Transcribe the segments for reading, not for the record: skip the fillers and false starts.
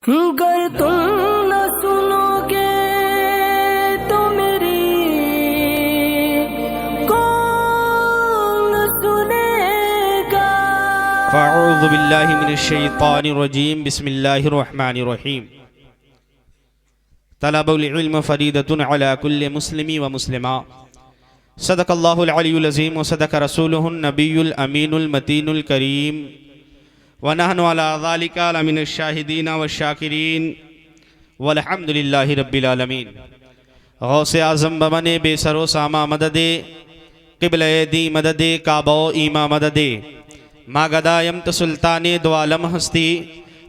गर तुम न सुनोगे तो मेरी कौन सुनेगा। फ़अऊज़ु बिल्लाहि मिनश्शैतानिर्रजीम बिस्मिल्लाहिर्रहमानिर्रहीम। तलबुल इल्म फ़रीदतुन अला कुल्लि मुस्लिमी व मुस्लिमा। सदक़ल्लाहुल अलियुल अज़ीम व सदक़ रसूलुहुन नबियुल अमीनुल मतीनुल करीम व नहनु अला ज़ालिका लमिनश शाहिदीन व शाकिरीन वल्हम्दुलिल्लाहि रब्बिल आलमीन। गौसे आज़म बमने बेसरो सामा मददे क़िबले दी मददे काबो ईमा मददे मागदायम तो सुल्ताने दो आलम हस्ती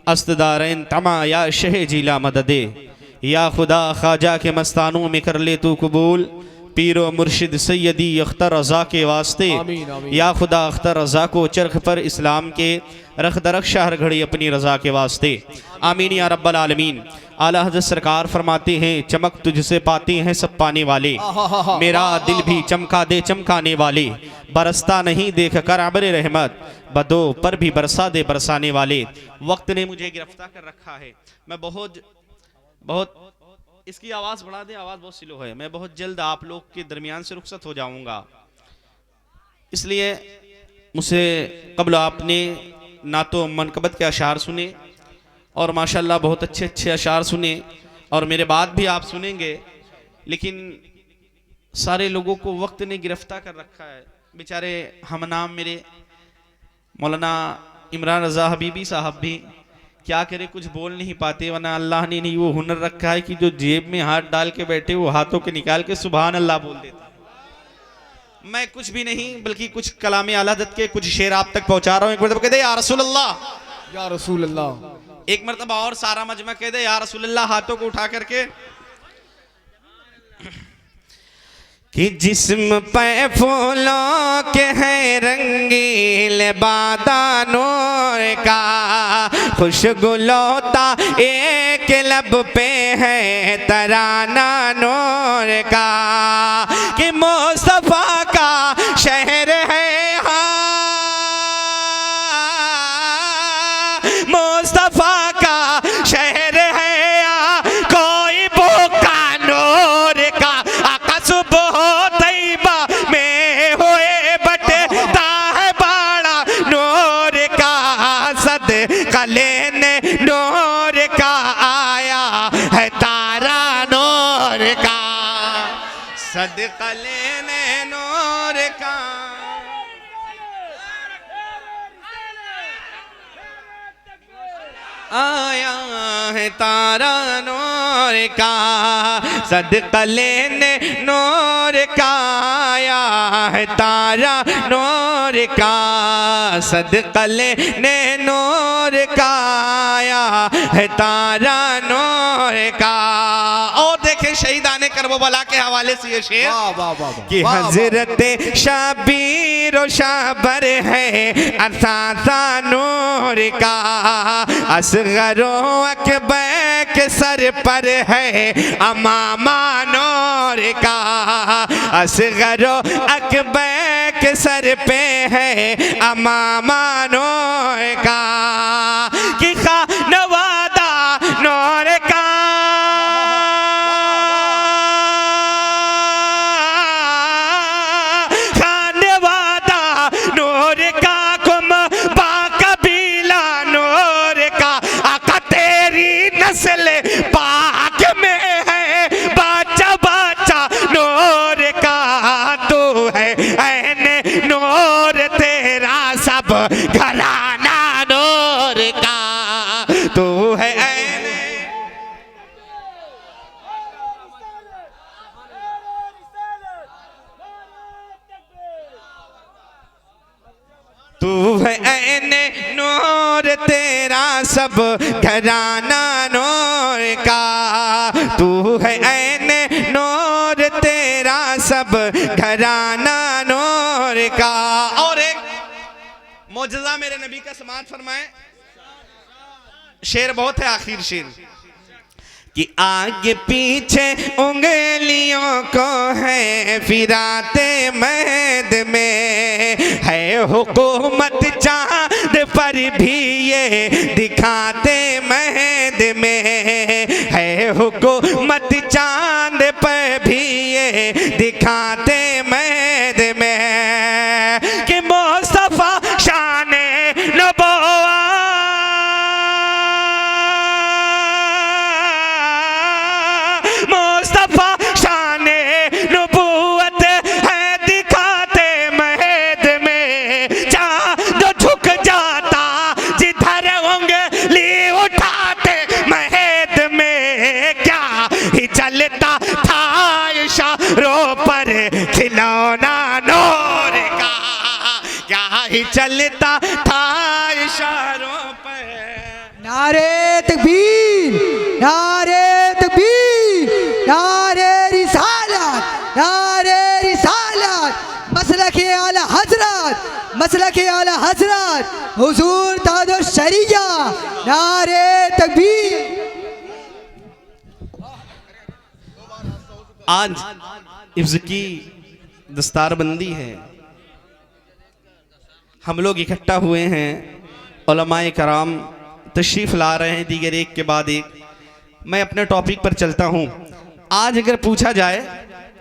अस्तदारैन तमा या शह जिला मददे। या खुदा ख्वाजा के मस्तानों में कर ले तू कबूल पीरो मुर्शिद सैयदी अख्तर रज़ा के वास्ते। आमीन, आमीन। या खुदा अख्तर रज़ा को चरख पर इस्लाम के रख दरख शहर घड़ी अपनी रज़ा के वास्ते। आमीन या रब्बल आलमीन। आला हज़रत सरकार फरमाते हैं चमक तुझसे पाते हैं सब पाने वाले, मेरा दिल भी चमका दे चमकाने वाले। बरसता नहीं देख कर अब्र रहमत, बदो पर भी बरसा दे बरसाने वाले। वक्त ने मुझे गिरफ्तार कर रखा है, मैं बहुत इसकी आवाज़ बढ़ा दे, आवाज़ बहुत स्लो है। मैं बहुत जल्द आप लोग के दरमियान से रुखसत हो जाऊंगा, इसलिए मुझसे कबल आपने ना तो मनकबत के अशार सुने और माशाल्लाह बहुत अच्छे अच्छे अशार सुने और मेरे बाद भी आप सुनेंगे, लेकिन सारे लोगों को वक्त ने गिरफ्तार कर रखा है। बेचारे हम नाम मेरे मौलाना इमरान रज़ा हबीबी साहब भी क्या करे, कुछ बोल नहीं पाते, वरना अल्लाह ने नहीं वो हुनर रखा है कि जो जेब में हाथ डाल के बैठे वो हाथों के निकाल के सुभान अल्लाह बोल देते। मैं कुछ भी नहीं बल्कि कुछ कलाम आला हज़रत के कुछ शेर आप तक पहुंचा रहा हूँ। एक मरतबा कह दे या रसूल अल्लाह, या रसूल अल्लाह। एक मरतबा और सारा मजमा कह दे या रसूल अल्लाह, हाथों को उठा करके। कि जिस्म पे फूलों के हैं रंगील बादानों का, खुशगुलोता एक लब पे है तराना नूर का। कि मुस्तफा का शहर है मुस्तफा का शहर है कोई भूखा नूर का। आका सुबह तैयबा में होए बटता है बाड़ा नूर का। सदका लेने नूर का आया है तारा नूर का। सदका लेने नूर का आया है तारा नूर का। सदका लेने नूर का आया है तारा नूर का। सदका लेने नूर का आया है तारा नूर का। और देखें शहीदाने करबला के हवाले से ये शेर कि हजरत शाबीर व शाबर है असासा नूर का। असगरो अकबर के सर पर है अमामा नूर का। असगरो अकबर के सर पे है अमामा नूर का। कि खा नवादा नूर का। खानवादा नूर का। कुम बाकबीला नूर का। आका तेरी नस्ल पाक में है बच्चा बच्चा नूर का। तू है ऐन नूर तेरा सब घराना नूर का। तू है ऐन तू है ऐन नूर तेरा सब घराना नूर का। तू है ऐन नूर तेरा सब घराना नूर का। और एक मौजज़ा मेरे नबी का समात फरमाए, शेर बहुत है आखिर शेर कि आगे पीछे उंगलियों को है फिराते महद में है हुकूमत चांद पर भी ये दिखाते महद मैद में है हुकूमत चांद पे भी ये दिखाते मैद में कि मुस्तफा शाने नबुव्वत मुस्तफा शाने नबुव्वत है दिखाते महद में चाँद झुक जाता जिधर उंगली उठाते महद में क्या ही चलता था इशारों पर खिलौना नूर का क्या ही चलता था इशारों पर नारे तकबीर, नारे तकबीर, नारे रिसालत, नारे रिसालत, मसलके आला हजरत, मसलके आला हजरत, हुजूर तादर शरिया, नारे तकबीर। आज हिफ्ज़ की दस्तारबंदी है, हम लोग इकट्ठा हुए हैं, उलमाए कराम तशरीफ़ ला रहे हैं दीगर एक के बाद एक। मैं अपने टॉपिक पर चलता हूँ। आज अगर पूछा जाए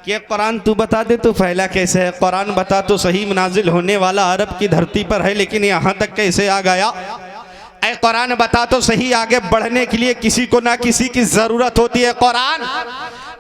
कि कुरान तू बता दे तो फैला कैसे है, कुरान बता तो सही नाजिल होने वाला अरब की धरती पर है लेकिन यहाँ तक कैसे आ गया, ऐ कुरान बता तो सही आगे बढ़ने के लिए किसी को ना किसी की ज़रूरत होती है। कुरान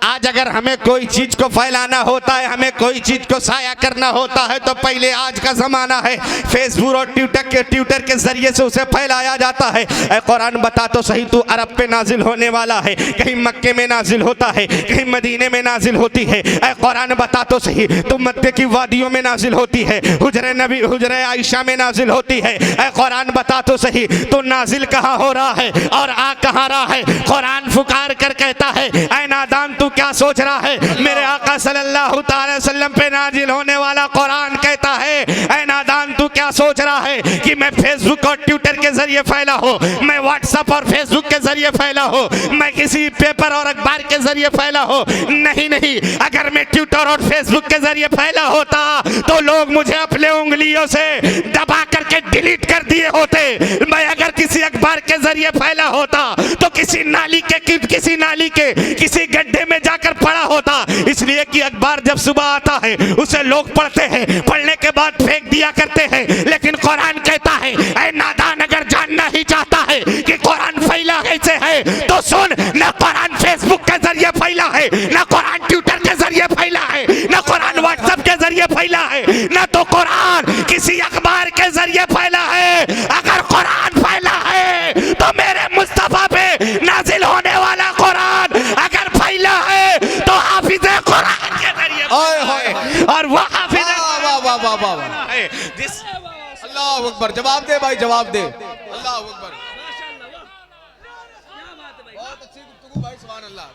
आज अगर हमें कोई चीज को फैलाना होता है, हमें कोई चीज को साया करना होता है तो पहले आज का जमाना है, फेसबुक और ट्विटर के जरिए से उसे फैलाया जाता है। ऐ कुरान बता तो सही तू अरब पे नाजिल होने वाला है, कहीं मक्के में नाजिल होता है, कहीं मदीने में नाजिल होती है। ऐ कुरान बता तो सही तू मक्के की वादियों में नाजिल होती है, हुजरे नबी हुजरे आयशा में नाजिल होती है। ऐ कुरान बता तो सही तू नाजिल कहाँ हो रहा है और आ कहाँ रहा है। कुरान फुकार कर कहता है ऐ नादान तू क्या सोच रहा है, मेरे आका सल्लल्लाहु अलैहि वसल्लम पे नाजिल होने वाला कुरान कहता है ऐ नादान तू क्या सोच रहा है कि मैं फेसबुक और ट्विटर के जरिए फैला हो, मैं व्हाट्सएप और फेसबुक के जरिए फैला हो, मैं किसी पेपर और अखबार के जरिए फैला हो। नहीं नहीं, अगर मैं ट्विटर और फेसबुक के जरिए फैला होता तो लोग मुझे अपने उंगलियों से दबा करके डिलीट कर दिए होते। मैं अगर किसी अखबार के जरिए फैला होता तो किसी नाली के किसी गड्ढे में जाकर पड़ा होता, इसलिए कि अखबार जब सुबह आता है उसे लोग पढ़ते हैं, पढ़ने के बाद फेंक दिया करते हैं। लेकिन कुरान कहता है ऐ नादान अगर जानना ही चाहता है कि कुरान फैला कैसे है तो सुन, न कुरान फेसबुक के जरिए फैला है, न कुरान ट्विटर के जरिए फैला है, न कुरान व्हाट्सएप के जरिए फैला है, न तो कुरान किसी अखबार के जरिए फैला है। अगर कुरान फैला है तो मेरे मुस्तफा पे नाजिल होने वाला कुरान अगर फैला है तो हाफिज कुरान के जरिए और वो हाफिज है जिस अल्लाह अकबर। जवाब दे भाई, जवाब दे। अल्लाह अकबर। बहुत अच्छी गुफ्तगू भाई, सुभान अल्लाह।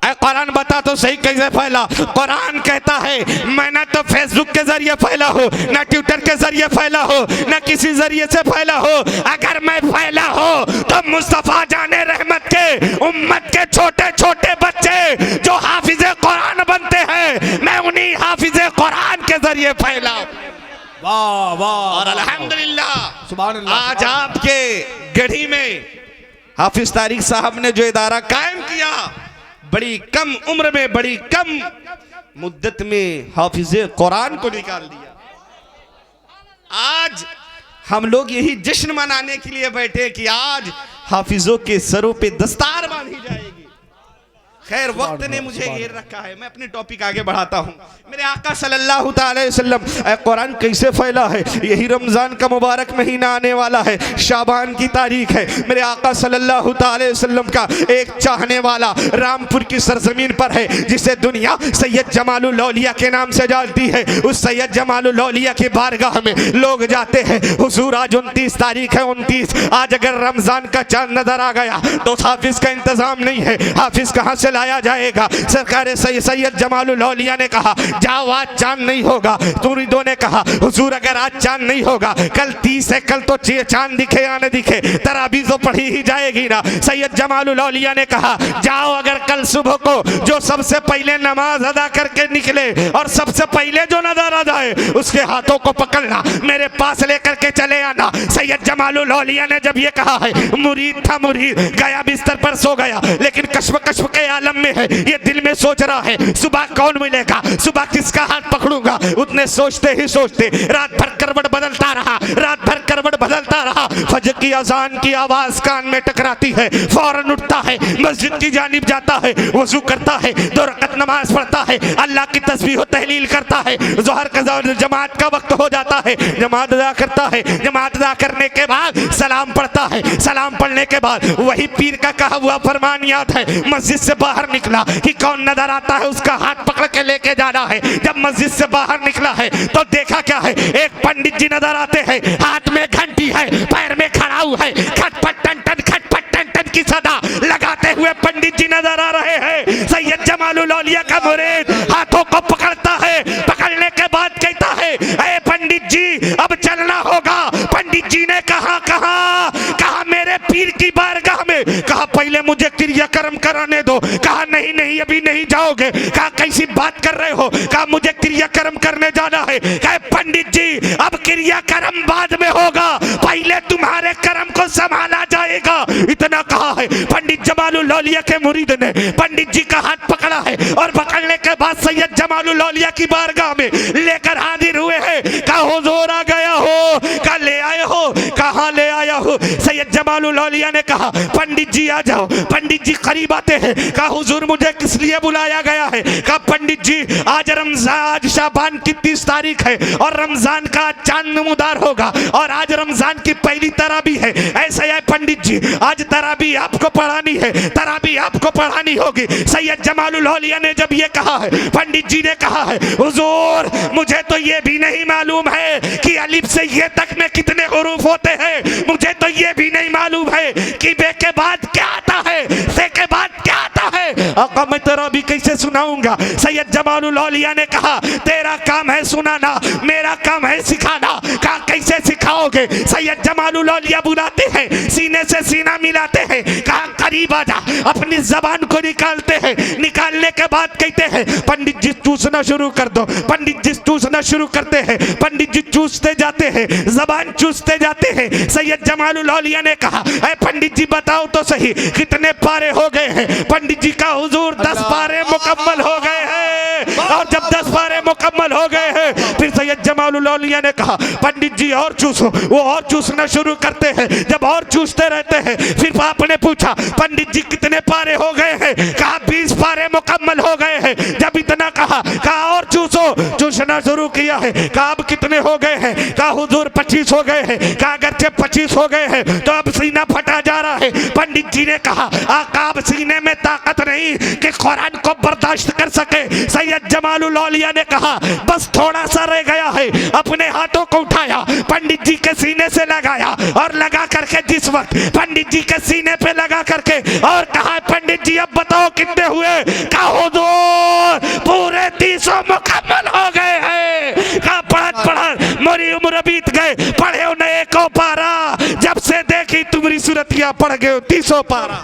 ऐ कुरान बता तो सही कैसे फैला। कुरान कहता है मैं ना तो फेसबुक के जरिए फैला हो, ना ट्विटर के जरिए फैला हो, ना किसी जरिए से फैला हो। अगर मैं फैला हो तो मुस्तफा जाने रहमत के उम्मत के छोटे छोटे बच्चे जो हाफिज कुरान बनते हैं, मैं उन्हीं हाफिज कुरान के जरिए फैला। वाह वाह। और अल्हम्दुलिल्लाह सुभान अल्लाह। आज आपके गढ़ी में हाफिज तारिक साहब ने जो इदारा कायम किया, बड़ी कम उम्र में बड़ी कम मुद्दत में हाफिज कुरान को निकाल दिया। आज हम लोग यही जश्न मनाने के लिए बैठे कि आज हाफिजों के सरों पे दस्तार बांधी जाएगी। खैर वक्त ने मुझे घेर रखा है, मैं अपनी टॉपिक आगे बढ़ाता हूँ। मेरे आका सल्लल्लाहु अलैहि वसल्लम कुरान कैसे फैला है, यही रमज़ान का मुबारक महीना आने वाला है, शाबान की तारीख है। मेरे आका सल्लल्लाहु अलैहि वसल्लम का एक चाहने वाला रामपुर की सरजमीन पर है जिसे दुनिया सैयद जमालुल औलिया के नाम से जानती है। उस सैयद जमालुल औलिया की बारगाह में लोग जाते हैं। हुजूर आज 29 तारीख है, 29 आज अगर रमज़ान का चांद नजर आ गया तो हाफिज का इंतजाम नहीं है। हाफिज कहाँ से बुलाया जाएगा। सरकार सैयद जमालुल औलिया ने कहा जाओ आज चांद नहीं होगा। मुरीदों ने कहा हुजूर अगर आज चांद नहीं होगा कल 30 है, कल तो चांद दिखे या न दिखे तराबी तो पढ़ी ही जाएगी ना। सैयद जमालुल औलिया ने कहा जाओ अगर कल सुबह को जो सबसे पहले नमाज अदा करके निकले और सबसे पहले जो नजर आ जाए उसके हाथों को पकड़ना, मेरे पास लेकर के चले आना। सैयद जमालुल औलिया ने जब ये कहा है, मुरीद था, मुरीद गया बिस्तर पर सो गया, लेकिन कश्म के आलम में है, ये दिल में सोच रहा है सुबह कौन मिलेगा, सुबह किसका हाथ पकड़ूंगा। उतने सोचते ही सोचते रात भर करवट बदलता रहा, रात भर करवट बदलता रहा। फजर की अजान की आवाज कान में टकराती है, फौरन उठता है, मस्जिद की जानिब जाता है, वजू करता है, 2 रकात नमाज पढ़ता है, अल्लाह की तस्बीह तहलील करता है। ज़ोहर का जमात का वक्त हो जाता है, जमात अदा करता है, जमात अदा करने के बाद सलाम पढ़ता है, सलाम पढ़ने के बाद वही पीर का कहा हुआ फरमान याद है, मस्जिद से बाहर निकला कि कौन नजर आता है उसका हाथ पकड़ के लेके जाना है। जब मस्जिद से बाहर निकला है तो देखा क्या है, एक पंडित जी नजर आते हैं, हाथ में घंटी है, पैर में खड़ा हुआ है, खटपट टन टन की सदा लगाते हुए पंडित जी नजर आ रहे हैं। सैयद जमालुल औलिया का मुरीद हाथों को पकड़ता है, पकड़ने के बाद कहता है ए पंडित जी अब चलना होगा। पंडित जी ने कहा मेरे पीर की बारगाह में, कहा पहले मुझे क्रियाक्रम कराने दो, कहा नहीं नहीं अभी नहीं जाओगे, कहा कैसी बात कर रहे हो, कहा मुझे क्रियाक्रम करने जाना है। कहा पंडित जी अब क्रियाक्रम बाद में होगा, पहले तुम्हारे कर्म को संभाला जाएगा। इतना कहा है, पंडित जमालुल औलिया के मुरीद ने पंडित जी का हाथ पकड़ा है और पकड़ने के बाद सैयद जमालुल औलिया की बारगाह में लेकर हाजिर हुए हैं। कहा हुजूर आ गया हो, कहा ले आए हो, कहाँ ले आया हो। सैयद जमालुल औलिया ने कहा पंडित जी आ जाओ। पंडित जी करीब आते हैं, कहा हुजूर मुझे किस लिए बुलाया गया है। कहा पंडित जी आज रमजान, आज शाबान की 30 तारीख है और रमजान का चांद नमूदार होगा और आज रमजान की पहली तराबी है। ऐसा है पंडित जी आज तराबी आपको पढ़ानी है, तराबी आपको पढ़ानी होगी। सैयद जमालुल औलिया ने जब ये कहा है, पंडित जी ने कहा है हुजूर मुझे तो ये भी नहीं मालूम है कि अलिफ से ये तक में कितने हुरूफ होते हैं, मुझे तो ये भी नहीं मालूम है कि बे के बाद क्या आता है, से के बाद क्या आता है। आका मैं तेरा भी कैसे सुनाऊंगा। सैयद जमालुल औलिया ने कहा तेरा काम है सुनाना, मेरा काम है सिखाना। कहा कैसे सिखाओगे। सैयद जमालुल औलिया बुलाते हैं, सीने से सीना मिलाते हैं, कहा करीब आ जा, अपनी जबान को निकालते हैं, निकालने के बाद कहते हैं पंडित जी चूसना शुरू कर दो। पंडित जी चूसना शुरू करते हैं, पंडित जी चूसते जाते हैं, जबान चूसते जाते हैं। सैयद जमालुल औलिया ने कहा ऐ पंडित जी बताओ तो सही कितने पारे हो गए हैं। पंडित जी का हुजूर 10 पारे मुकम्मल हो गए हैं। और जब 10 पारे मुकम्मल हो गए हैं फिर सैयद जमालुल औलिया ने कहा पंडित जी और चूसो। वो और चूसना शुरू करते हैं, जब और चूसते रहते हैं फिर आपने पूछा पंडित जी कितने पारे हो गए हैं। कहा 20 पारे मुकम्मल हो गए हैं। जब इतना कहा और चूसो, चूसना शुरू किया है। कहा अब कितने हो गए हैं। कहा हुजूर 25 हो गए हैं। कहा अगरचे 25 हो गए हैं तो अब सीना फटा जा रहा है। पंडित जी ने कहा आका अब सीने में ताकत नहीं कि कुरान को बर्दाश्त कर सके। सैयद जमालुल औलिया ने कहा बस थोड़ा सा रह गया है। अपने हाथों को उठाया, पंडित जी के सीने से लगाया और लगा करके जिस वक्त पंडित जी के सीने पे लगा करके और कहा पंडित जी अब बताओ कितने हुए। कहा हुजूर पूरे 30 मुकम्मल हो गए हैं। कहा पढ़त मोरी उम्र बीत गए, पढ़े उन्हें 1 पारा, जब से देखी तुम्हारी सूरतियां पढ़ गए 30 पारा।